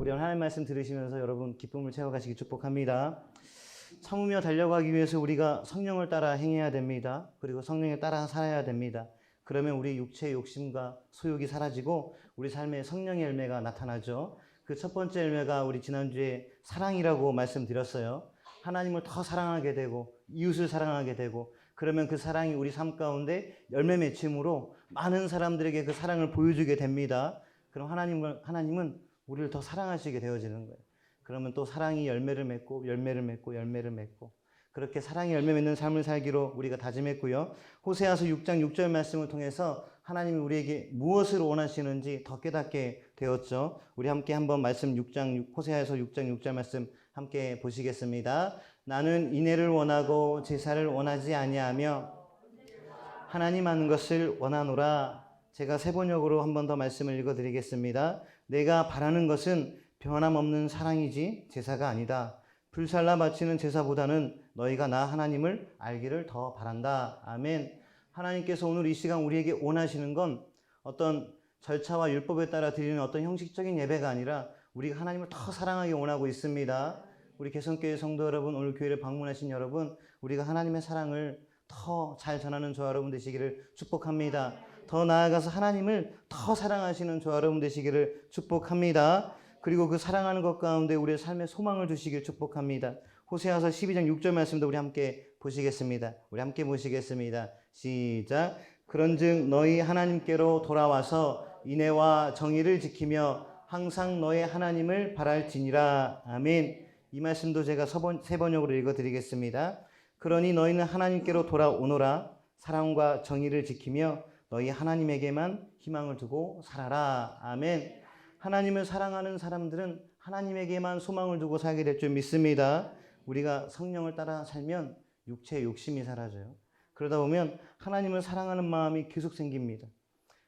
우리 하나님 말씀 들으시면서 여러분 기쁨을 채워가시기 축복합니다. 참으며 달려가기 위해서 우리가 성령을 따라 행해야 됩니다. 그리고 성령에 따라 살아야 됩니다. 그러면 우리 육체의 욕심과 소욕이 사라지고 우리 삶에 성령의 열매가 나타나죠. 그 첫 번째 열매가 우리 지난주에 사랑이라고 말씀드렸어요. 하나님을 더 사랑하게 되고 이웃을 사랑하게 되고 그러면 그 사랑이 우리 삶 가운데 열매 맺힘으로 많은 사람들에게 그 사랑을 보여주게 됩니다. 그럼 하나님은 우리를 더 사랑하시게 되어지는 거예요. 그러면 또 사랑이 열매를 맺고 열매를 맺고 열매를 맺고 그렇게 사랑이 열매 맺는 삶을 살기로 우리가 다짐했고요. 호세아서 6장 6절 말씀을 통해서 하나님이 우리에게 무엇을 원하시는지 더 깨닫게 되었죠. 우리 함께 한번 말씀 호세아서 6장 6절 말씀 함께 보시겠습니다. 나는 인애를 원하고 제사를 원하지 아니하며 하나님 하는 것을 원하노라. 제가 세 번역으로 한 번 더 말씀을 읽어드리겠습니다. 내가 바라는 것은 변함없는 사랑이지 제사가 아니다. 불살라 바치는 제사보다는 너희가 나 하나님을 알기를 더 바란다. 아멘. 하나님께서 오늘 이 시간 우리에게 원하시는 건 어떤 절차와 율법에 따라 드리는 어떤 형식적인 예배가 아니라 우리가 하나님을 더 사랑하기 원하고 있습니다. 우리 개성교회 성도 여러분, 오늘 교회를 방문하신 여러분, 우리가 하나님의 사랑을 더 잘 전하는 저와 여러분 되시기를 축복합니다. 더 나아가서 하나님을 더 사랑하시는 저와 여러분 되시기를 축복합니다. 그리고 그 사랑하는 것 가운데 우리의 삶에 소망을 주시길 축복합니다. 호세아서 12장 6절 말씀도 우리 함께 보시겠습니다. 우리 함께 보시겠습니다. 시작. 그런즉 너희 하나님께로 돌아와서 인애와 정의를 지키며 항상 너의 하나님을 바랄지니라. 아멘. 이 말씀도 제가 세 번역으로 읽어드리겠습니다. 그러니 너희는 하나님께로 돌아오노라. 사랑과 정의를 지키며 너희 하나님에게만 희망을 두고 살아라. 아멘. 하나님을 사랑하는 사람들은 하나님에게만 소망을 두고 살게 될 줄 믿습니다. 우리가 성령을 따라 살면 육체의 욕심이 사라져요. 그러다 보면 하나님을 사랑하는 마음이 계속 생깁니다.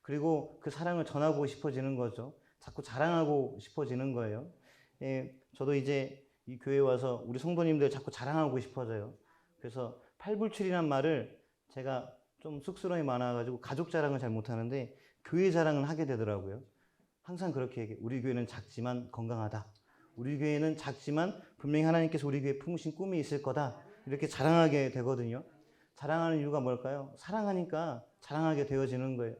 그리고 그 사랑을 전하고 싶어지는 거죠. 자꾸 자랑하고 싶어지는 거예요. 저도 이제 이 교회에 와서 우리 성도님들 자꾸 자랑하고 싶어져요. 그래서 팔불출이란 말을 제가 좀 쑥스러움이 많아가지고 가족 자랑을 잘 못하는데 교회 자랑을 하게 되더라고요. 항상 그렇게 얘기해요. 우리 교회는 작지만 건강하다. 우리 교회는 작지만 분명히 하나님께서 우리 교회에 품으신 꿈이 있을 거다. 이렇게 자랑하게 되거든요. 자랑하는 이유가 뭘까요? 사랑하니까 자랑하게 되어지는 거예요.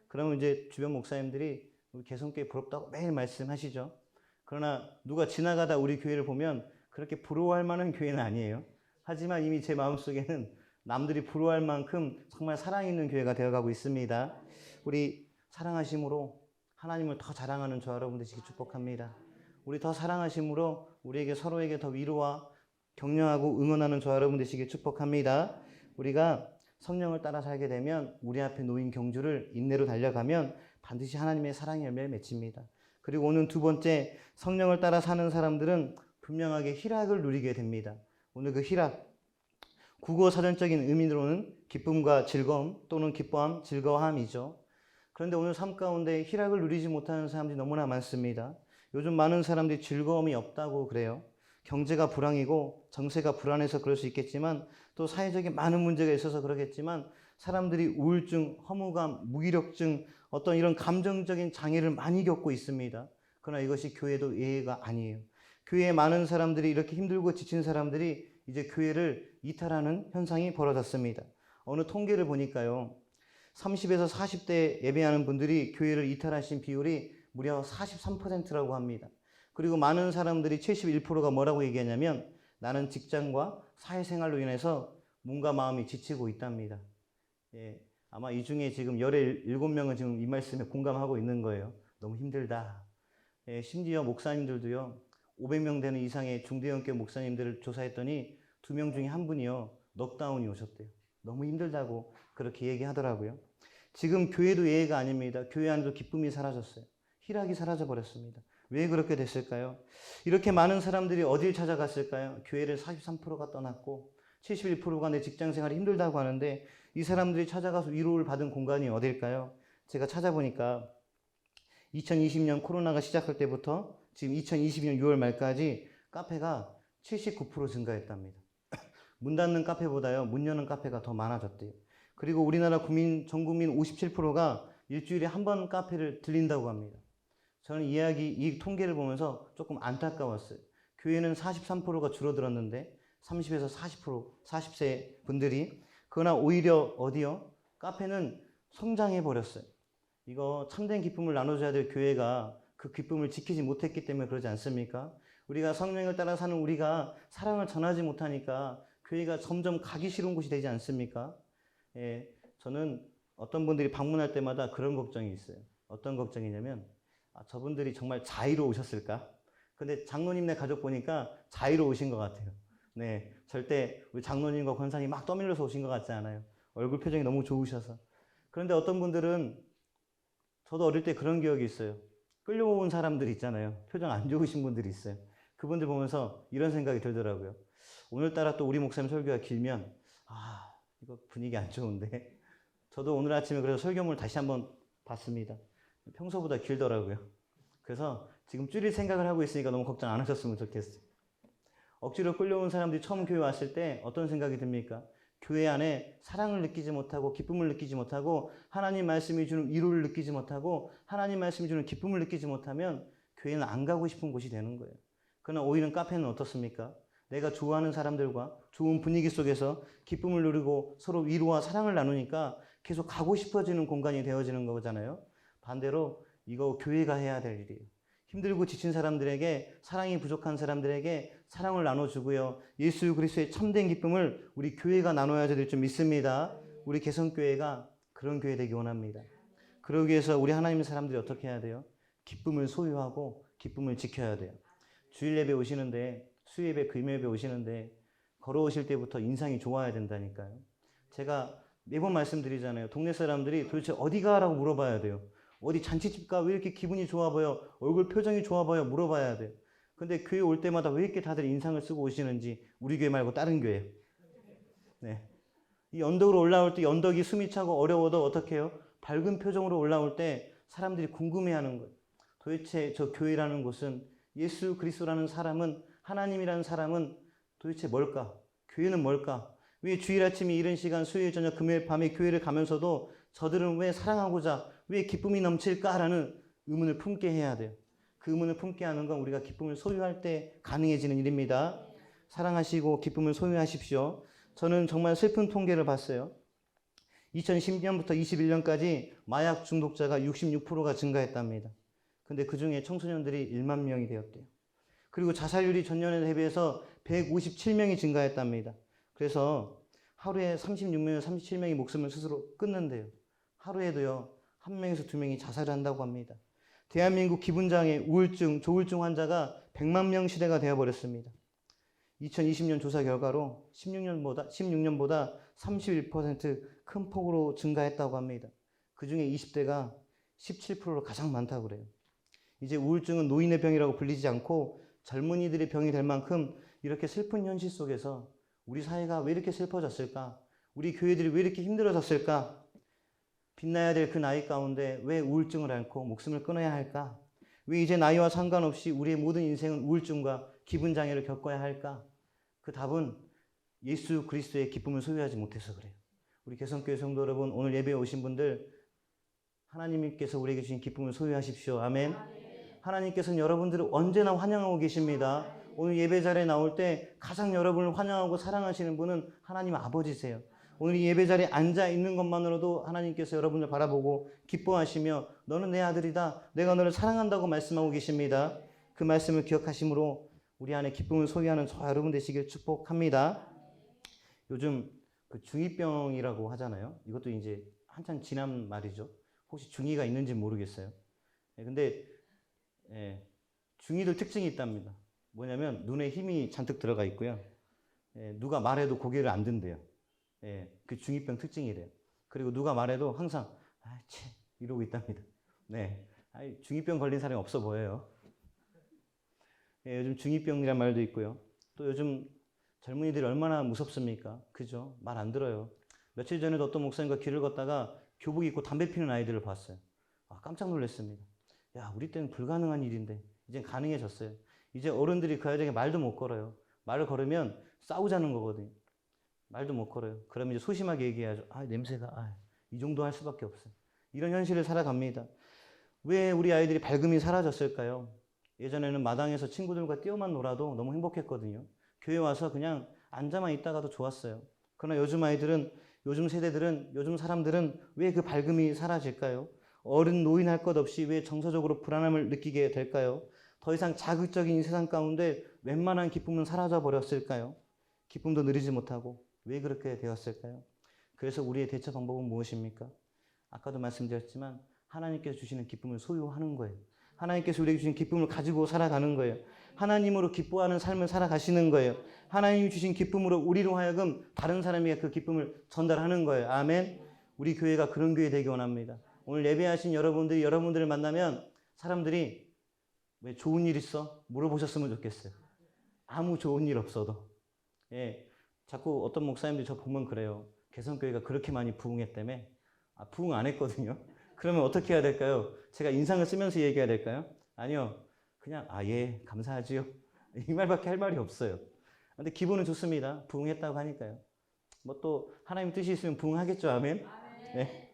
그러면 이제 주변 목사님들이 우리 개성교회 부럽다고 매일 말씀하시죠. 그러나 누가 지나가다 우리 교회를 보면 그렇게 부러워할 만한 교회는 아니에요. 하지만 이미 제 마음속에는 남들이 부러워할 만큼 정말 사랑 있는 교회가 되어가고 있습니다. 우리 사랑하심으로 하나님을 더 자랑하는 저와 여러분 되시기 축복합니다. 우리 더 사랑하심으로 우리에게 서로에게 더 위로와 격려하고 응원하는 저와 여러분 되시기 축복합니다. 우리가 성령을 따라 살게 되면 우리 앞에 놓인 경주를 인내로 달려가면 반드시 하나님의 사랑의 열매를 맺습니다. 그리고 오늘 두 번째, 성령을 따라 사는 사람들은 분명하게 희락을 누리게 됩니다. 오늘 그 희락, 국어 사전적인 의미로는 기쁨과 즐거움 또는 기뻐함, 즐거움이죠. 그런데 오늘 삶 가운데 희락을 누리지 못하는 사람들이 너무나 많습니다. 요즘 많은 사람들이 즐거움이 없다고 그래요. 경제가 불황이고 정세가 불안해서 그럴 수 있겠지만 또 사회적인 많은 문제가 있어서 그러겠지만 사람들이 우울증, 허무감, 무기력증 어떤 이런 감정적인 장애를 많이 겪고 있습니다. 그러나 이것이 교회도 예외가 아니에요. 교회에 많은 사람들이 이렇게 힘들고 지친 사람들이 이제 교회를 이탈하는 현상이 벌어졌습니다. 어느 통계를 보니까요. 30에서 40대 예배하는 분들이 교회를 이탈하신 비율이 무려 43%라고 합니다. 그리고 많은 사람들이 71%가 뭐라고 얘기하냐면 나는 직장과 사회생활로 인해서 몸과 마음이 지치고 있답니다. 아마 이 중에 지금 17명은 지금 이 말씀에 공감하고 있는 거예요. 너무 힘들다. 심지어 목사님들도요. 500명 되는 이상의 중대형교 목사님들을 조사했더니 2명 중에 한 분이요. 넉다운이 오셨대요. 너무 힘들다고 그렇게 얘기하더라고요. 지금 교회도 예외가 아닙니다. 교회 안에도 기쁨이 사라졌어요. 희락이 사라져버렸습니다. 왜 그렇게 됐을까요? 이렇게 많은 사람들이 어딜 찾아갔을까요? 교회를 43%가 떠났고 71%가 내 직장생활이 힘들다고 하는데 이 사람들이 찾아가서 위로를 받은 공간이 어딜까요? 제가 찾아보니까 2020년 코로나가 시작할 때부터 지금 2022년 6월 말까지 카페가 79% 증가했답니다. 문 닫는 카페보다요, 문 여는 카페가 더 많아졌대요. 그리고 우리나라 전 국민 57%가 일주일에 한 번 카페를 들린다고 합니다. 저는 이 통계를 보면서 조금 안타까웠어요. 교회는 43%가 줄어들었는데 30에서 40%, 40세 분들이 그러나 오히려 어디요? 카페는 성장해 버렸어요. 이거 참된 기쁨을 나눠줘야 될 교회가 그 기쁨을 지키지 못했기 때문에 그러지 않습니까? 우리가 성령을 따라 사는 우리가 사랑을 전하지 못하니까 교회가 점점 가기 싫은 곳이 되지 않습니까? 예, 저는 어떤 분들이 방문할 때마다 그런 걱정이 있어요. 어떤 걱정이냐면 저분들이 정말 자의로 오셨을까? 근데 장로님네 가족 보니까 자의로 오신 것 같아요. 네, 절대 우리 장로님과 권사님 막 떠밀려서 오신 것 같지 않아요. 얼굴 표정이 너무 좋으셔서. 그런데 어떤 분들은 저도 어릴 때 그런 기억이 있어요. 끌려온 사람들 있잖아요. 표정 안 좋으신 분들이 있어요. 그분들 보면서 이런 생각이 들더라고요. 오늘따라 또 우리 목사님 설교가 길면 이거 분위기 안 좋은데. 저도 오늘 아침에 그래서 설교문을 다시 한번 봤습니다. 평소보다 길더라고요. 그래서 지금 줄일 생각을 하고 있으니까 너무 걱정 안 하셨으면 좋겠어요. 억지로 끌려온 사람들이 처음 교회 왔을 때 어떤 생각이 듭니까? 교회 안에 사랑을 느끼지 못하고 기쁨을 느끼지 못하고 하나님 말씀이 주는 위로를 느끼지 못하고 하나님 말씀이 주는 기쁨을 느끼지 못하면 교회는 안 가고 싶은 곳이 되는 거예요. 그러나 오히려 카페는 어떻습니까? 내가 좋아하는 사람들과 좋은 분위기 속에서 기쁨을 누리고 서로 위로와 사랑을 나누니까 계속 가고 싶어지는 공간이 되어지는 거잖아요. 반대로 이거 교회가 해야 될 일이에요. 힘들고 지친 사람들에게, 사랑이 부족한 사람들에게 사랑을 나눠주고요. 예수 그리스도의 참된 기쁨을 우리 교회가 나눠야 될 줄 믿습니다. 우리 개성교회가 그런 교회 되기 원합니다. 그러기 위해서 우리 하나님의 사람들이 어떻게 해야 돼요? 기쁨을 소유하고 기쁨을 지켜야 돼요. 주일 예배 오시는데, 수요예배, 금요예배 오시는데 걸어오실 때부터 인상이 좋아야 된다니까요. 제가 매번 말씀드리잖아요. 동네 사람들이 도대체 어디 가라고 물어봐야 돼요. 어디 잔치집 가? 왜 이렇게 기분이 좋아 보여? 얼굴 표정이 좋아 보여? 물어봐야 돼요. 근데 교회 올 때마다 왜 이렇게 다들 인상을 쓰고 오시는지 우리 교회 말고 다른 교회. 네. 이 언덕으로 올라올 때 언덕이 숨이 차고 어려워도 어떻게 해요? 밝은 표정으로 올라올 때 사람들이 궁금해하는 거예요. 도대체 저 교회라는 곳은 예수 그리스도라는 사람은 하나님이라는 사람은 도대체 뭘까? 교회는 뭘까? 왜 주일 아침에 이른 시간 수요일 저녁 금요일 밤에 교회를 가면서도 저들은 왜 사랑하고자 왜 기쁨이 넘칠까라는 의문을 품게 해야 돼요. 그 의문을 품게 하는 건 우리가 기쁨을 소유할 때 가능해지는 일입니다. 사랑하시고 기쁨을 소유하십시오. 저는 정말 슬픈 통계를 봤어요. 2010년부터 21년까지 마약 중독자가 66%가 증가했답니다. 근데 그 중에 청소년들이 1만 명이 되었대요. 그리고 자살률이 전년에 대비해서 157명이 증가했답니다. 그래서 하루에 36명, 37명이 목숨을 스스로 끊는데요. 하루에도요, 1명에서 2명이 자살을 한다고 합니다. 대한민국 기분장애, 우울증, 조울증 환자가 100만 명 시대가 되어버렸습니다. 2020년 조사 결과로 16년보다 31% 큰 폭으로 증가했다고 합니다. 그 중에 20대가 17%로 가장 많다고 그래요. 이제 우울증은 노인의 병이라고 불리지 않고 젊은이들의 병이 될 만큼 이렇게 슬픈 현실 속에서 우리 사회가 왜 이렇게 슬퍼졌을까? 우리 교회들이 왜 이렇게 힘들어졌을까? 빛나야 될 그 나이 가운데 왜 우울증을 앓고 목숨을 끊어야 할까? 왜 이제 나이와 상관없이 우리의 모든 인생은 우울증과 기분장애를 겪어야 할까? 그 답은 예수 그리스도의 기쁨을 소유하지 못해서 그래요. 우리 개성교회 성도 여러분, 오늘 예배에 오신 분들 하나님께서 우리에게 주신 기쁨을 소유하십시오. 아멘. 하나님께서는 여러분들을 언제나 환영하고 계십니다. 오늘 예배 자리에 나올 때 가장 여러분을 환영하고 사랑하시는 분은 하나님 아버지세요. 오늘 이 예배 자리에 앉아 있는 것만으로도 하나님께서 여러분을 바라보고 기뻐하시며 너는 내 아들이다. 내가 너를 사랑한다고 말씀하고 계십니다. 그 말씀을 기억하심으로 우리 안에 기쁨을 소유하는 저 여러분 되시길 축복합니다. 요즘 그 중2병이라고 하잖아요. 이것도 이제 한참 지난 말이죠. 혹시 중2가 있는지 모르겠어요. 근데 중2들 특징이 있답니다. 뭐냐면 눈에 힘이 잔뜩 들어가 있고요. 누가 말해도 고개를 안 든대요. 그 중2병 특징이래요. 그리고 누가 말해도 항상 이러고 있답니다. 중2병 걸린 사람이 없어 보여요. 요즘 중2병이란 말도 있고요. 또 요즘 젊은이들이 얼마나 무섭습니까? 그죠? 말 안 들어요. 며칠 전에도 어떤 목사님과 길을 걷다가 교복 입고 담배 피는 아이들을 봤어요. 깜짝 놀랐습니다. 야, 우리 때는 불가능한 일인데 이젠 가능해졌어요. 이제 어른들이 그 아이들에게 말도 못 걸어요. 말을 걸으면 싸우자는 거거든요. 말도 못 걸어요. 그러면 이제 소심하게 얘기해야죠. 냄새가 이 정도 할 수밖에 없어요. 이런 현실을 살아갑니다. 왜 우리 아이들이 밝음이 사라졌을까요? 예전에는 마당에서 친구들과 뛰어만 놀아도 너무 행복했거든요. 교회 와서 그냥 앉아만 있다가도 좋았어요. 그러나 요즘 아이들은, 요즘 세대들은, 요즘 사람들은 왜 그 밝음이 사라질까요? 어른 노인 할 것 없이 왜 정서적으로 불안함을 느끼게 될까요? 더 이상 자극적인 이 세상 가운데 웬만한 기쁨은 사라져 버렸을까요? 기쁨도 누리지 못하고 왜 그렇게 되었을까요? 그래서 우리의 대처 방법은 무엇입니까? 아까도 말씀드렸지만 하나님께서 주시는 기쁨을 소유하는 거예요. 하나님께서 우리에게 주신 기쁨을 가지고 살아가는 거예요. 하나님으로 기뻐하는 삶을 살아가시는 거예요. 하나님이 주신 기쁨으로 우리로 하여금 다른 사람에게 그 기쁨을 전달하는 거예요. 아멘. 우리 교회가 그런 교회 되기 원합니다. 오늘 예배하신 여러분들이 여러분들을 만나면 사람들이 왜 좋은 일 있어? 물어보셨으면 좋겠어요. 아무 좋은 일 없어도. 예, 자꾸 어떤 목사님들이 저 보면 그래요. 개성교회가 그렇게 많이 부흥했다며. 부흥 안 했거든요. 그러면 어떻게 해야 될까요? 제가 인상을 쓰면서 얘기해야 될까요? 아니요. 그냥 예, 감사하지요. 이 말밖에 할 말이 없어요. 근데 기분은 좋습니다. 부흥했다고 하니까요. 뭐 또 하나님 뜻이 있으면 부흥하겠죠. 아멘. 네.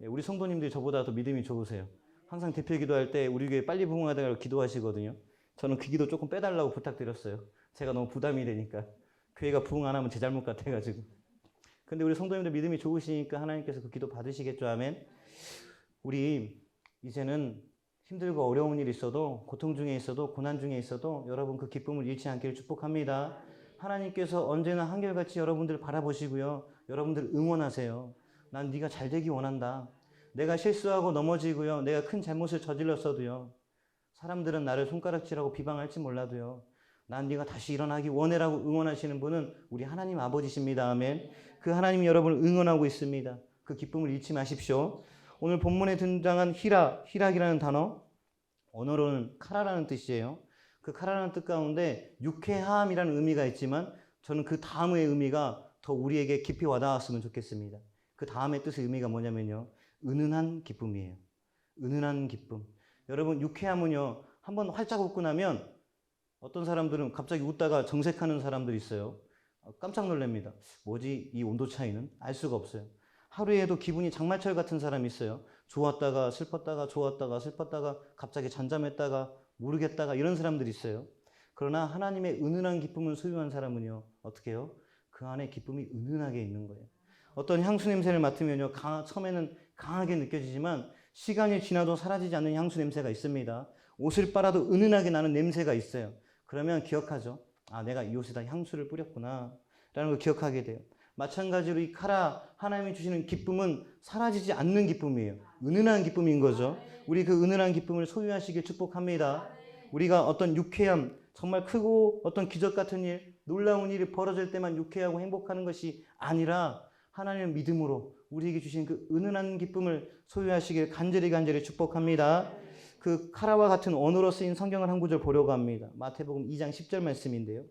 우리 성도님들이 저보다 더 믿음이 좋으세요. 항상 대표 기도할 때 우리 교회 빨리 부흥하다가 기도하시거든요. 저는 그 기도 조금 빼달라고 부탁드렸어요. 제가 너무 부담이 되니까. 교회가 부흥 안 하면 제 잘못 같아가지고. 근데 우리 성도님들 믿음이 좋으시니까 하나님께서 그 기도 받으시겠죠. 아멘. 우리 이제는 힘들고 어려운 일이 있어도, 고통 중에 있어도, 고난 중에 있어도 여러분 그 기쁨을 잃지 않기를 축복합니다. 하나님께서 언제나 한결같이 여러분들 바라보시고요. 여러분들 응원하세요. 난 네가 잘 되기 원한다. 내가 실수하고 넘어지고요. 내가 큰 잘못을 저질렀어도요. 사람들은 나를 손가락질하고 비방할지 몰라도요. 난 네가 다시 일어나기 원해라고 응원하시는 분은 우리 하나님 아버지십니다. 아멘. 그 하나님이 여러분을 응원하고 있습니다. 그 기쁨을 잃지 마십시오. 오늘 본문에 등장한 희락이라는 단어, 언어로는 카라라는 뜻이에요. 그 카라라는 뜻 가운데 유쾌함이라는 의미가 있지만 저는 그 다음의 의미가 더 우리에게 깊이 와닿았으면 좋겠습니다. 그 다음의 뜻의 의미가 뭐냐면요. 은은한 기쁨이에요. 은은한 기쁨. 여러분 유쾌함은요. 한번 활짝 웃고 나면 어떤 사람들은 갑자기 웃다가 정색하는 사람들이 있어요. 깜짝 놀랍니다. 뭐지 이 온도 차이는? 알 수가 없어요. 하루에도 기분이 장마철 같은 사람이 있어요. 좋았다가 슬펐다가 좋았다가 슬펐다가 갑자기 잠잠했다가 모르겠다가 이런 사람들이 있어요. 그러나 하나님의 은은한 기쁨을 소유한 사람은요. 어떻게 해요? 그 안에 기쁨이 은은하게 있는 거예요. 어떤 향수 냄새를 맡으면요. 처음에는 강하게 느껴지지만 시간이 지나도 사라지지 않는 향수 냄새가 있습니다. 옷을 빨아도 은은하게 나는 냄새가 있어요. 그러면 기억하죠. 내가 이 옷에다 향수를 뿌렸구나 라는 걸 기억하게 돼요. 마찬가지로 이 하나님이 주시는 기쁨은 사라지지 않는 기쁨이에요. 은은한 기쁨인 거죠. 우리 그 은은한 기쁨을 소유하시길 축복합니다. 우리가 어떤 유쾌함, 정말 크고 어떤 기적 같은 일, 놀라운 일이 벌어질 때만 유쾌하고 행복하는 것이 아니라 하나님의 믿음으로 우리에게 주신 그 은은한 기쁨을 소유하시길 간절히 축복합니다. 그 카라와 같은 언어로 쓰인 성경을 한 구절 보려고 합니다. 마태복음 2장 10절 말씀인데요.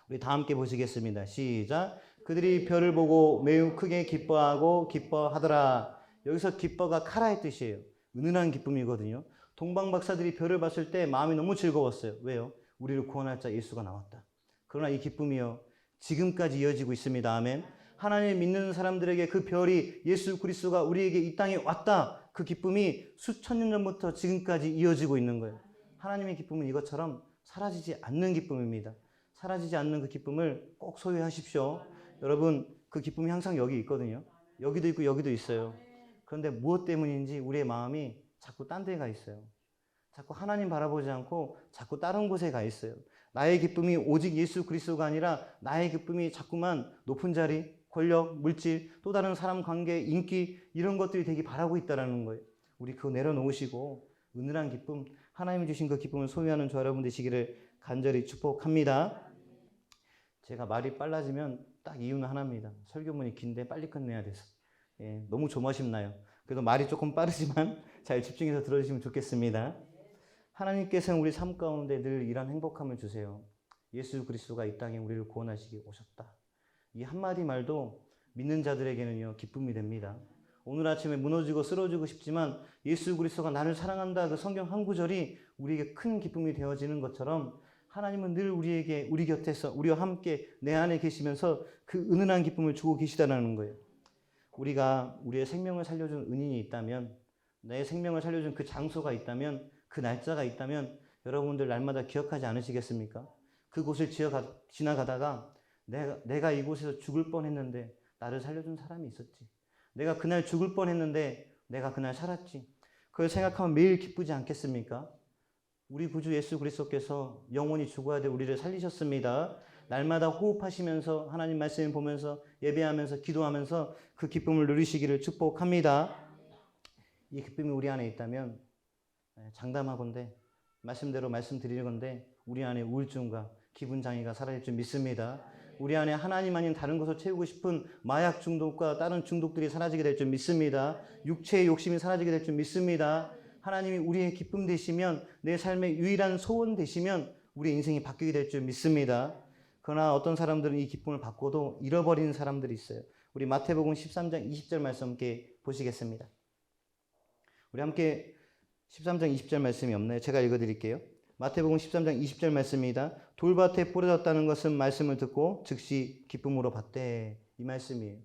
우리 다 함께 보시겠습니다. 시작. 그들이 별을 보고 매우 크게 기뻐하고 기뻐하더라. 여기서 기뻐가 카라의 뜻이에요. 은은한 기쁨이거든요. 동방 박사들이 별을 봤을 때 마음이 너무 즐거웠어요. 왜요? 우리를 구원할 자 예수가 나왔다. 그러나 이 기쁨이요. 지금까지 이어지고 있습니다. 아멘. 하나님을 믿는 사람들에게 그 별이 예수 그리스도가 우리에게 이 땅에 왔다. 그 기쁨이 수천 년 전부터 지금까지 이어지고 있는 거예요. 하나님의 기쁨은 이것처럼 사라지지 않는 기쁨입니다. 사라지지 않는 그 기쁨을 꼭 소유하십시오. 여러분 그 기쁨이 항상 여기 있거든요. 여기도 있고 여기도 있어요. 그런데 무엇 때문인지 우리의 마음이 자꾸 딴 데 가 있어요. 자꾸 하나님 바라보지 않고 자꾸 다른 곳에 가 있어요. 나의 기쁨이 오직 예수 그리스도가 아니라 나의 기쁨이 자꾸만 높은 자리, 권력, 물질, 또 다른 사람 관계, 인기 이런 것들이 되기 바라고 있다는 거예요. 우리 그거 내려놓으시고 은은한 기쁨, 하나님이 주신 그 기쁨을 소유하는 저 여러분 되시기를 간절히 축복합니다. 제가 말이 빨라지면 딱 이유는 하나입니다. 설교문이 긴데 빨리 끝내야 돼서. 너무 조마심나요. 그래도 말이 조금 빠르지만 잘 집중해서 들어주시면 좋겠습니다. 하나님께서는 우리 삶 가운데 늘 이런 행복함을 주세요. 예수 그리스도가 이 땅에 우리를 구원하시기 오셨다. 이 한마디 말도 믿는 자들에게는요 기쁨이 됩니다. 오늘 아침에 무너지고 쓰러지고 싶지만 예수 그리스도가 나를 사랑한다 그 성경 한 구절이 우리에게 큰 기쁨이 되어지는 것처럼 하나님은 늘 우리에게 우리 곁에서 우리와 함께 내 안에 계시면서 그 은은한 기쁨을 주고 계시다는 거예요. 우리가 우리의 생명을 살려준 은인이 있다면 내 생명을 살려준 그 장소가 있다면, 그 날짜가 있다면 여러분들 날마다 기억하지 않으시겠습니까? 그곳을 지나가다가 내가 이곳에서 죽을 뻔했는데 나를 살려준 사람이 있었지. 내가 그날 죽을 뻔했는데 내가 그날 살았지. 그걸 생각하면 매일 기쁘지 않겠습니까? 우리 구주 예수 그리스도께서 영원히 죽어야 될 우리를 살리셨습니다. 날마다 호흡하시면서 하나님 말씀을 보면서 예배하면서 기도하면서 그 기쁨을 누리시기를 축복합니다. 이 기쁨이 우리 안에 있다면 장담하건대 말씀대로 말씀드리는 건데 우리 안에 우울증과 기분 장애가 사라질 줄 믿습니다. 우리 안에 하나님 아닌 다른 것을 채우고 싶은 마약 중독과 다른 중독들이 사라지게 될 줄 믿습니다. 육체의 욕심이 사라지게 될 줄 믿습니다. 하나님이 우리의 기쁨 되시면, 내 삶의 유일한 소원 되시면 우리 인생이 바뀌게 될 줄 믿습니다. 그러나 어떤 사람들은 이 기쁨을 받고도 잃어버리는 사람들이 있어요. 우리 마태복음 13장 20절 말씀 함께 보시겠습니다. 우리 함께 13장 20절 말씀이 없나요? 제가 읽어드릴게요. 마태복음 13장 20절 말씀입니다. 돌밭에 뿌려졌다는 것은 말씀을 듣고 즉시 기쁨으로 받되, 이 말씀이에요.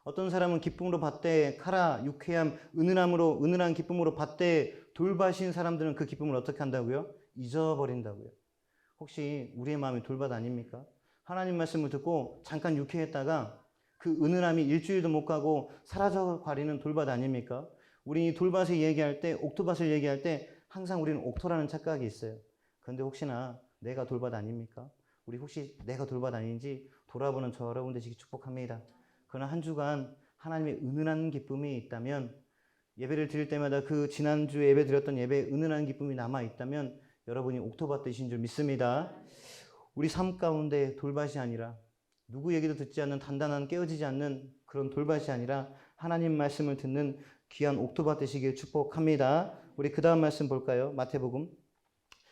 어떤 사람은 기쁨으로 받되, 카라, 유쾌함, 은은한 기쁨으로 받되, 돌밭인 사람들은 그 기쁨을 어떻게 한다고요? 잊어버린다고요. 혹시 우리의 마음이 돌밭 아닙니까? 하나님 말씀을 듣고 잠깐 유쾌했다가 그 은은함이 일주일도 못 가고 사라져 버리는 돌밭 아닙니까? 우리 이 돌밭을 얘기할 때, 옥토밭을 얘기할 때 항상 우리는 옥토라는 착각이 있어요. 그런데 혹시나 내가 돌밭 아닙니까? 우리 혹시 내가 돌밭 아닌지 돌아보는 저 여러분 되시기 축복합니다. 그러나 한 주간 하나님의 은은한 기쁨이 있다면, 예배를 드릴 때마다 그 지난주에 예배 드렸던 예배에 은은한 기쁨이 남아있다면 여러분이 옥토밭 되신 줄 믿습니다. 우리 삶 가운데 돌밭이 아니라, 누구 얘기도 듣지 않는 단단한 깨어지지 않는 그런 돌밭이 아니라 하나님 말씀을 듣는 귀한 옥토밭 되시길 축복합니다. 우리 그 다음 말씀 볼까요? 마태복음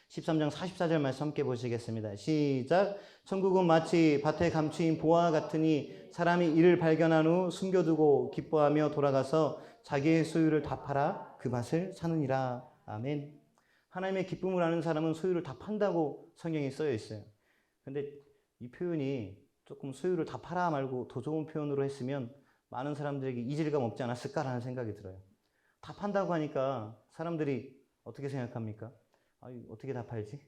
13장 44절 말씀 함께 보시겠습니다. 시작. 천국은 마치 밭에 감추인 보화 같으니 사람이 이를 발견한 후 숨겨두고 기뻐하며 돌아가서 자기의 소유를 다 팔아 그 밭을 사느니라. 아멘. 하나님의 기쁨을 아는 사람은 소유를 다 판다고 성경에 써여 있어요. 근데 이 표현이 조금 소유를 다 팔아 말고 더 좋은 표현으로 했으면 많은 사람들에게 이질감 없지 않았을까라는 생각이 들어요. 다 판다고 하니까 사람들이 어떻게 생각합니까? 어떻게 다 팔지?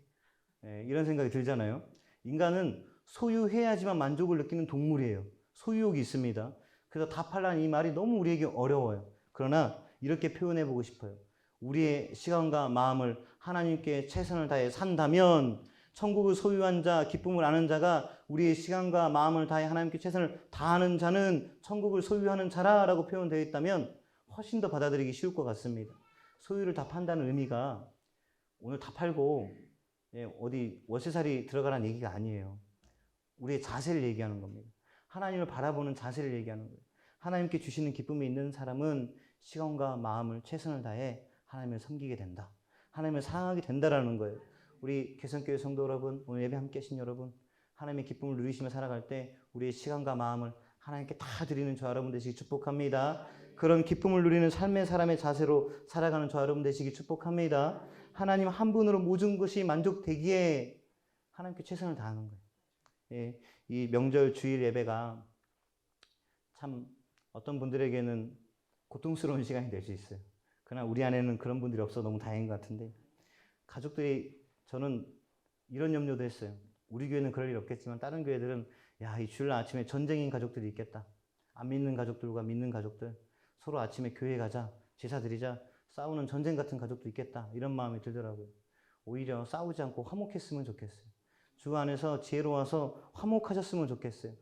이런 생각이 들잖아요. 인간은 소유해야지만 만족을 느끼는 동물이에요. 소유욕이 있습니다. 그래서 다 팔라는 이 말이 너무 우리에게 어려워요. 그러나 이렇게 표현해보고 싶어요. 우리의 시간과 마음을 하나님께 최선을 다해 산다면, 천국을 소유한 자, 기쁨을 아는 자가 우리의 시간과 마음을 다해 하나님께 최선을 다하는 자는 천국을 소유하는 자라라고 표현되어 있다면 훨씬 더 받아들이기 쉬울 것 같습니다. 소유를 다 판다는 의미가 오늘 다 팔고 어디 월세살이 들어가라는 얘기가 아니에요. 우리의 자세를 얘기하는 겁니다. 하나님을 바라보는 자세를 얘기하는 거예요. 하나님께 주시는 기쁨이 있는 사람은 시간과 마음을 최선을 다해 하나님을 섬기게 된다. 하나님을 사랑하게 된다라는 거예요. 우리 개성교회 성도 여러분, 오늘 예배 함께 하신 여러분, 하나님의 기쁨을 누리시며 살아갈 때 우리의 시간과 마음을 하나님께 다 드리는 저 여러분 되시기 축복합니다. 그런 기쁨을 누리는 삶의 사람의 자세로 살아가는 저 여러분 되시기 축복합니다. 하나님 한 분으로 모든 것이 만족되기에 하나님께 최선을 다하는 거예요. 이 명절 주일 예배가 참 어떤 분들에게는 고통스러운 시간이 될 수 있어요. 그러나 우리 안에는 그런 분들이 없어 너무 다행인 것 같은데, 가족들이, 저는 이런 염려도 했어요. 우리 교회는 그럴 일 없겠지만 다른 교회들은 이 주일날 아침에 전쟁인 가족들이 있겠다. 안 믿는 가족들과 믿는 가족들, 서로 아침에 교회 가자, 제사 드리자, 싸우는 전쟁 같은 가족도 있겠다. 이런 마음이 들더라고요. 오히려 싸우지 않고 화목했으면 좋겠어요. 주 안에서 지혜로워서 화목하셨으면 좋겠어요.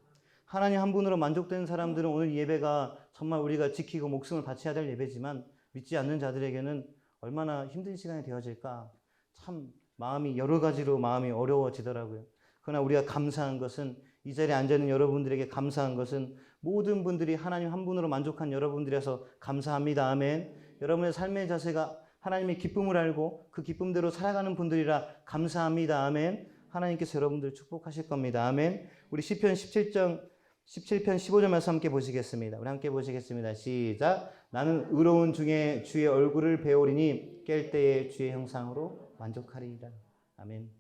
하나님 한 분으로 만족된 사람들은 오늘 예배가 정말 우리가 지키고 목숨을 바쳐야 될 예배지만, 믿지 않는 자들에게는 얼마나 힘든 시간이 되어질까, 참 마음이 여러 가지로 마음이 어려워지더라고요. 그러나 우리가 감사한 것은, 이 자리에 앉아있는 여러분들에게 감사한 것은 모든 분들이 하나님 한 분으로 만족한 여러분들이라서 감사합니다. 아멘. 여러분의 삶의 자세가 하나님의 기쁨을 알고 그 기쁨대로 살아가는 분들이라 감사합니다. 아멘. 하나님께서 여러분들 축복하실 겁니다. 아멘. 우리 시편 17편 15절 말씀 함께 보시겠습니다. 우리 함께 보시겠습니다. 시작. 나는 의로운 중에 주의 얼굴을 배우리니 깰 때에 주의 형상으로 만족하리이다. 아멘.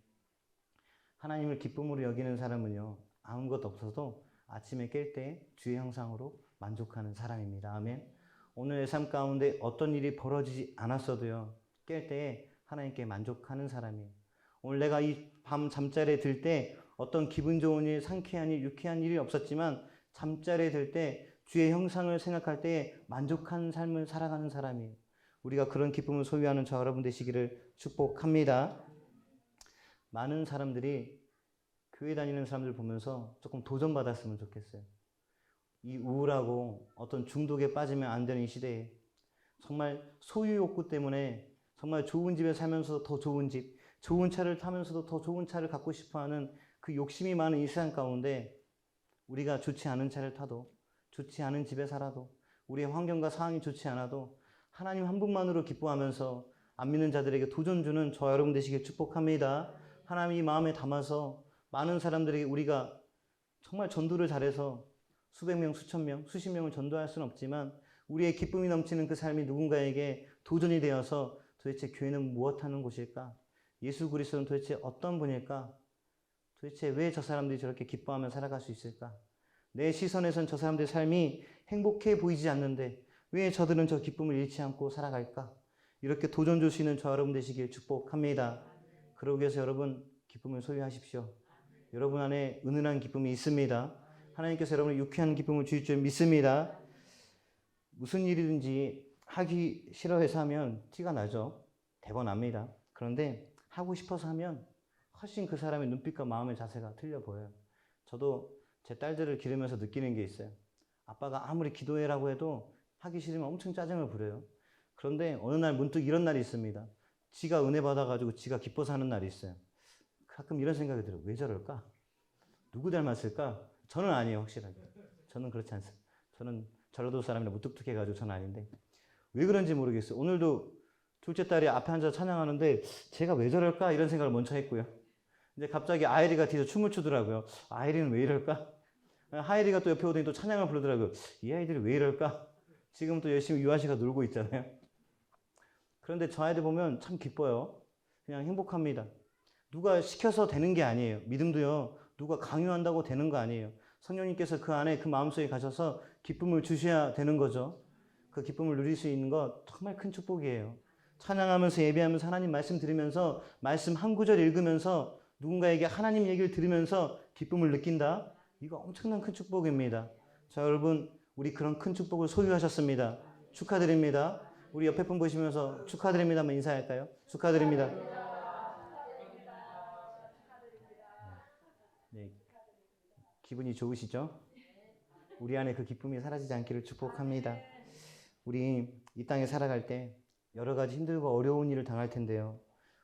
하나님을 기쁨으로 여기는 사람은요, 아무것도 없어도 아침에 깰 때 주의 형상으로 만족하는 사람입니다. 아멘. 오늘의 삶 가운데 어떤 일이 벌어지지 않았어도요, 깰 때에 하나님께 만족하는 사람이에요. 오늘 내가 이 밤 잠자리에 들 때 어떤 기분 좋은 일, 상쾌한 일, 유쾌한 일이 없었지만 잠자리에 들 때 주의 형상을 생각할 때 만족한 삶을 살아가는 사람이에요. 우리가 그런 기쁨을 소유하는 저 여러분 되시기를 축복합니다. 많은 사람들이 교회 다니는 사람들 보면서 조금 도전받았으면 좋겠어요. 이 우울하고 어떤 중독에 빠지면 안 되는 이 시대에 정말 소유 욕구 때문에 정말 좋은 집에 살면서 더 좋은 집, 좋은 차를 타면서도 더 좋은 차를 갖고 싶어하는 그 욕심이 많은 이 세상 가운데 우리가 좋지 않은 차를 타도 좋지 않은 집에 살아도 우리의 환경과 상황이 좋지 않아도 하나님 한 분만으로 기뻐하면서 안 믿는 자들에게 도전 주는 저 여러분 되시길 축복합니다. 하나님이 마음에 담아서 많은 사람들에게 우리가 정말 전도를 잘해서 수백 명, 수천 명, 수십 명을 전도할 수는 없지만 우리의 기쁨이 넘치는 그 삶이 누군가에게 도전이 되어서 도대체 교회는 무엇하는 곳일까? 예수 그리스도는 도대체 어떤 분일까? 도대체 왜 저 사람들이 저렇게 기뻐하며 살아갈 수 있을까? 내 시선에선 저 사람들의 삶이 행복해 보이지 않는데 왜 저들은 저 기쁨을 잃지 않고 살아갈까? 이렇게 도전 주시는 저 여러분 되시길 축복합니다. 그러기 위해서 여러분 기쁨을 소유하십시오. 여러분 안에 은은한 기쁨이 있습니다. 하나님께서 여러분의 유쾌한 기쁨을 주실 줄 믿습니다. 무슨 일이든지 하기 싫어해서 하면 티가 나죠. 대번 납니다. 그런데 하고 싶어서 하면 훨씬 그 사람의 눈빛과 마음의 자세가 틀려 보여요. 저도 제 딸들을 기르면서 느끼는 게 있어요. 아빠가 아무리 기도해라고 해도 하기 싫으면 엄청 짜증을 부려요. 그런데 어느 날 문득 이런 날이 있습니다. 지가 은혜 받아가지고 지가 기뻐서 하는 날이 있어요. 가끔 이런 생각이 들어요. 왜 저럴까? 누구 닮았을까? 저는 아니에요, 확실하게. 저는 그렇지 않습니다. 저는 전라도 사람이라 무뚝뚝해가지고 저는 아닌데 왜 그런지 모르겠어요. 오늘도 둘째 딸이 앞에 앉아서 찬양하는데 제가 왜 저럴까? 이런 생각을 먼저 했고요. 이제 갑자기 아이리가 뒤에서 춤을 추더라고요. 아이리는 왜 이럴까? 하이리가 또 옆에 오더니 또 찬양을 부르더라고요. 이 아이들이 왜 이럴까? 지금 또 열심히 유아씨가 놀고 있잖아요. 그런데 저 아이들 보면 참 기뻐요. 그냥 행복합니다. 누가 시켜서 되는 게 아니에요. 믿음도요, 누가 강요한다고 되는 거 아니에요. 성령님께서 그 안에 그 마음속에 가셔서 기쁨을 주셔야 되는 거죠. 그 기쁨을 누릴 수 있는 것 정말 큰 축복이에요. 찬양하면서 예배하면서 하나님 말씀 들으면서 말씀 한 구절 읽으면서 누군가에게 하나님 얘기를 들으면서 기쁨을 느낀다. 이거 엄청난 큰 축복입니다. 자, 여러분 우리 그런 큰 축복을 소유하셨습니다. 축하드립니다. 우리 옆에 분 보시면서 축하드립니다 한번 인사할까요? 축하드립니다. 네, 기분이 좋으시죠? 우리 안에 그 기쁨이 사라지지 않기를 축복합니다. 우리 이 땅에 살아갈 때 여러 가지 힘들고 어려운 일을 당할 텐데요.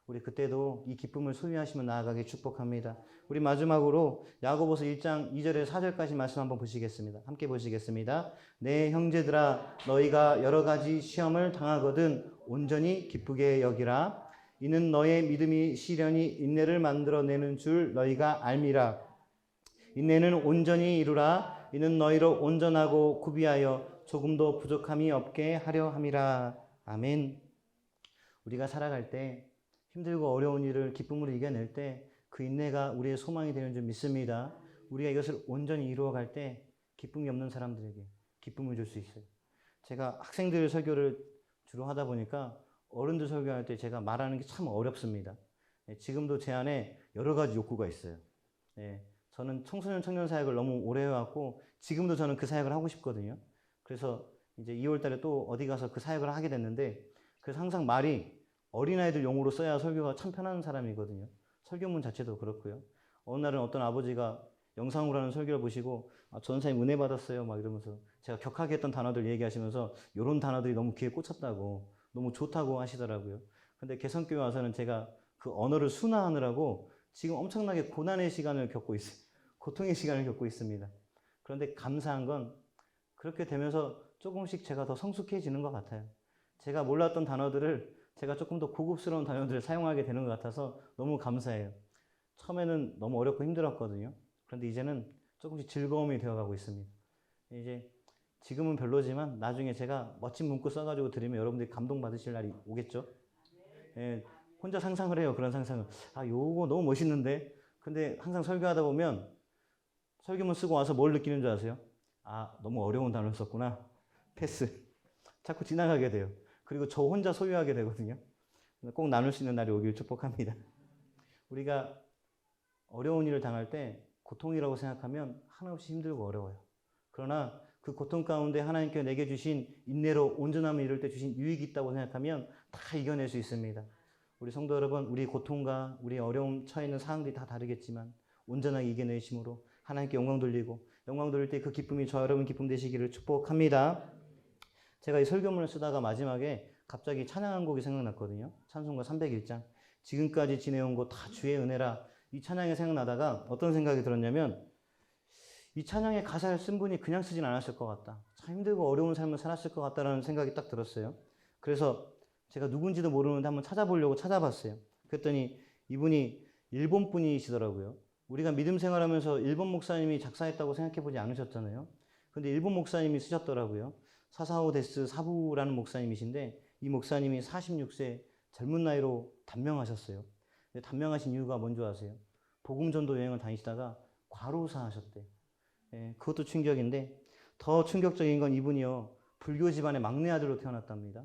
우리 그때도 이 기쁨을 소유하시며 나아가길 축복합니다. 우리 마지막으로 야고보서 1장 2절에서 4절까지 말씀 한번 보시겠습니다. 함께 보시겠습니다. 내 형제들아 너희가 여러 가지 시험을 당하거든 온전히 기쁘게 여기라. 이는 너의 믿음이 시련이 인내를 만들어내는 줄 너희가 알미라. 인내는 온전히 이루라. 이는 너희로 온전하고 구비하여 조금도 부족함이 없게 하려 함이라. 아멘. 우리가 살아갈 때 힘들고 어려운 일을 기쁨으로 이겨낼 때 그 인내가 우리의 소망이 되는 줄 믿습니다. 우리가 이것을 온전히 이루어갈 때 기쁨이 없는 사람들에게 기쁨을 줄 수 있어요. 제가 학생들 설교를 주로 하다 보니까 어른들 설교할 때 제가 말하는 게 참 어렵습니다. 지금도 제 안에 여러 가지 욕구가 있어요. 저는 청소년 청년 사역을 너무 오래 해왔고 지금도 저는 그 사역을 하고 싶거든요. 그래서 이제 2월 달에 또 어디 가서 그 사역을 하게 됐는데 그래서 항상 말이 어린아이들 용어로 써야 설교가 참 편한 사람이거든요. 설교문 자체도 그렇고요. 어느 날은 어떤 아버지가 영상으로 하는 설교를 보시고 전사님 은혜 받았어요 막 이러면서 제가 격하게 했던 단어들 얘기하시면서 이런 단어들이 너무 귀에 꽂혔다고 너무 좋다고 하시더라고요. 근데 개성교회 와서는 제가 그 언어를 순화하느라고 지금 엄청나게 고난의 시간을 겪고 있어요. 고통의 시간을 겪고 있습니다. 그런데 감사한 건 그렇게 되면서 조금씩 제가 더 성숙해지는 것 같아요. 제가 몰랐던 단어들을 제가 조금 더 고급스러운 단어들을 사용하게 되는 것 같아서 너무 감사해요. 처음에는 너무 어렵고 힘들었거든요. 그런데 이제는 조금씩 즐거움이 되어가고 있습니다. 이제 지금은 별로지만 나중에 제가 멋진 문구 써가지고 들으면 여러분들이 감동받으실 날이 오겠죠? 혼자 상상을 해요. 그런 상상을. 요거 너무 멋있는데? 근데 항상 설교하다 보면 설교문 쓰고 와서 뭘 느끼는 줄 아세요? 너무 어려운 단어를 썼구나. 패스. 자꾸 지나가게 돼요. 그리고 저 혼자 소유하게 되거든요. 꼭 나눌 수 있는 날이 오길 축복합니다. 우리가 어려운 일을 당할 때 고통이라고 생각하면 한없이 힘들고 어려워요. 그러나 그 고통 가운데 하나님께 내게 주신 인내로 온전함을 이룰 때 주신 유익이 있다고 생각하면 다 이겨낼 수 있습니다. 우리 성도 여러분, 우리 고통과 우리 어려움 처해 있는 상황들이 다 다르겠지만 온전하게 이겨내심으로 하나님께 영광 돌리고 영광 돌릴 때 그 기쁨이 저와 여러분 기쁨 되시기를 축복합니다. 제가 이 설교문을 쓰다가 마지막에 갑자기 찬양 한 곡이 생각났거든요. 찬송가 301장. 지금까지 지내온 것 다 주의 은혜라. 이 찬양이 생각나다가 어떤 생각이 들었냐면 이 찬양의 가사를 쓴 분이 그냥 쓰진 않았을 것 같다. 참 힘들고 어려운 삶을 살았을 것 같다라는 생각이 딱 들었어요. 그래서 제가 누군지도 모르는데 한번 찾아보려고 찾아봤어요. 그랬더니 이분이 일본 분이시더라고요. 우리가 믿음 생활하면서 일본 목사님이 작사했다고 생각해보지 않으셨잖아요. 근데 일본 목사님이 쓰셨더라고요. 사사오 데스 사부라는 목사님이신데 이 목사님이 46세 젊은 나이로 단명하셨어요. 근데 단명하신 이유가 뭔지 아세요? 복음 전도 여행을 다니시다가 과로사 하셨대. 예, 그것도 충격인데 더 충격적인 건 이분이요. 불교 집안의 막내 아들로 태어났답니다.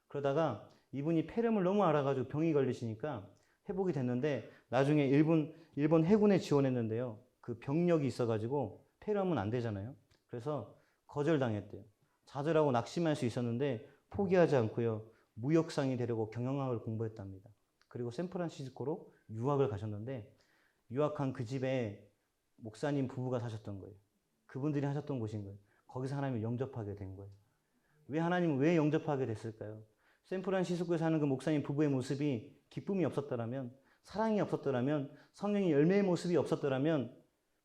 그러다가 이분이 폐렴을 너무 앓아가지고 병이 걸리시니까 회복이 됐는데 나중에 일본 해군에 지원했는데요. 그 병력이 있어가지고 폐렴은 안 되잖아요. 그래서 거절당했대요. 좌절하고 낙심할 수 있었는데 포기하지 않고요. 무역상이 되려고 경영학을 공부했답니다. 그리고 샌프란시스코로 유학을 가셨는데 유학한 그 집에 목사님 부부가 사셨던 거예요. 그분들이 하셨던 곳인 거예요. 거기서 하나님을 영접하게 된 거예요. 하나님을 왜 영접하게 됐을까요? 샌프란시스코에 사는 그 목사님 부부의 모습이 기쁨이 없었더라면, 사랑이 없었더라면, 성령의 열매의 모습이 없었더라면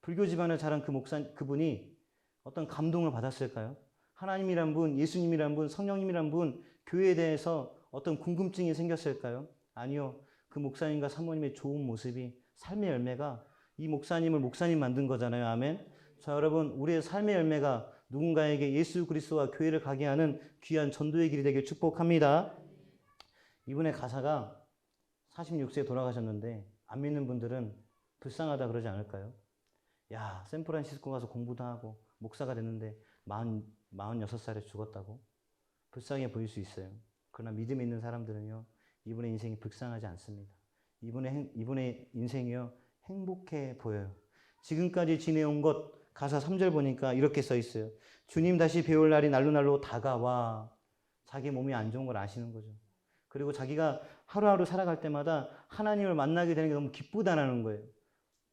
불교 집안을 자란 그분이 어떤 감동을 받았을까요? 하나님이란 분, 예수님이란 분, 성령님이란 분, 교회에 대해서 어떤 궁금증이 생겼을까요? 아니요. 그 목사님과 사모님의 좋은 모습이, 삶의 열매가 이 목사님을 목사님 만든 거잖아요. 아멘. 자, 여러분, 우리의 삶의 열매가 누군가에게 예수 그리스도와 교회를 가게 하는 귀한 전도의 길이 되길 축복합니다. 이분의 가사가 46세에 돌아가셨는데 안 믿는 분들은 불쌍하다 그러지 않을까요? 야, 샌프란시스코 가서 공부도 하고 목사가 됐는데 46살에 죽었다고? 불쌍해 보일 수 있어요. 그러나 믿음이 있는 사람들은요, 이분의 인생이 불쌍하지 않습니다. 이분의 인생이요, 행복해 보여요. 지금까지 지내온 것, 가사 3절 보니까 이렇게 써 있어요. 주님 다시 배울 날이 날로 다가와. 자기 몸이 안 좋은 걸 아시는 거죠. 그리고 자기가 하루하루 살아갈 때마다 하나님을 만나게 되는 게 너무 기쁘다는 거예요.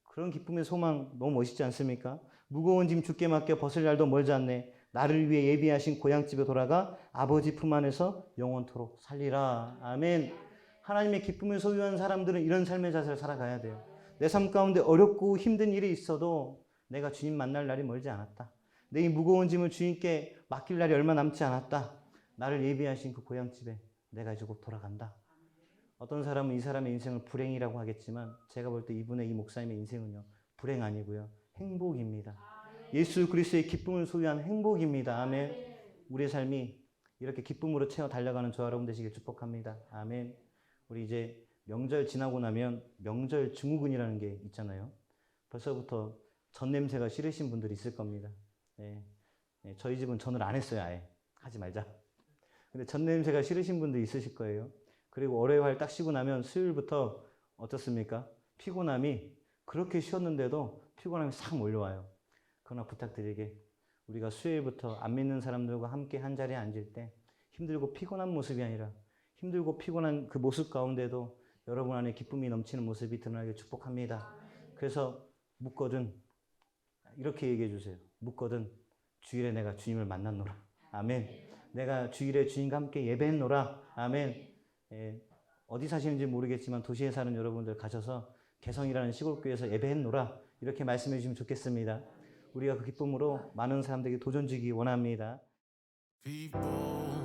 그런 기쁨의 소망 너무 멋있지 않습니까? 무거운 짐 주께 맡겨 벗을 날도 멀지 않네. 나를 위해 예비하신 고향집에 돌아가 아버지 품 안에서 영원토록 살리라. 아멘. 하나님의 기쁨을 소유한 사람들은 이런 삶의 자세를 살아가야 돼요. 내 삶 가운데 어렵고 힘든 일이 있어도 내가 주님 만날 날이 멀지 않았다. 내 이 무거운 짐을 주님께 맡길 날이 얼마 남지 않았다. 나를 예비하신 그 고향집에 내가 이제 곧 돌아간다. 어떤 사람은 이 사람의 인생을 불행이라고 하겠지만 제가 볼 때 이분의 이 목사님의 인생은요, 불행 아니고요, 행복입니다. 예수 그리스도의 기쁨을 소유한 행복입니다. 아멘. 우리의 삶이 이렇게 기쁨으로 채워 달려가는 저와 여러분 되시길 축복합니다. 아멘. 우리 이제 명절 지나고 나면 명절 증후군이라는 게 있잖아요. 벌써부터 전 냄새가 싫으신 분들이 있을 겁니다. 네. 네, 저희 집은 전을 안 했어요. 아예. 하지 말자. 근데 전 냄새가 싫으신 분들 있으실 거예요. 그리고 월요일 딱 쉬고 나면 수요일부터 어떻습니까? 피곤함이 그렇게 쉬었는데도 피곤함이 싹 몰려와요. 그러나 부탁드리게 우리가 수요일부터 안 믿는 사람들과 함께 한 자리에 앉을 때 힘들고 피곤한 모습이 아니라 힘들고 피곤한 그 모습 가운데도 여러분 안에 기쁨이 넘치는 모습이 드러나길 축복합니다. 그래서 묻거든 이렇게 얘기해 주세요. 묻거든 주일에 내가 주님을 만났노라. 아멘. 내가 주일에 주님과 함께 예배했노라. 아멘. 예, 어디 사시는지 모르겠지만 도시에 사는 여러분들 가셔서 개성이라는 시골교회에서 예배했노라. 이렇게 말씀해 주시면 좋겠습니다. 우리가 그 기쁨으로 많은 사람들에게 도전 주기 원합니다. People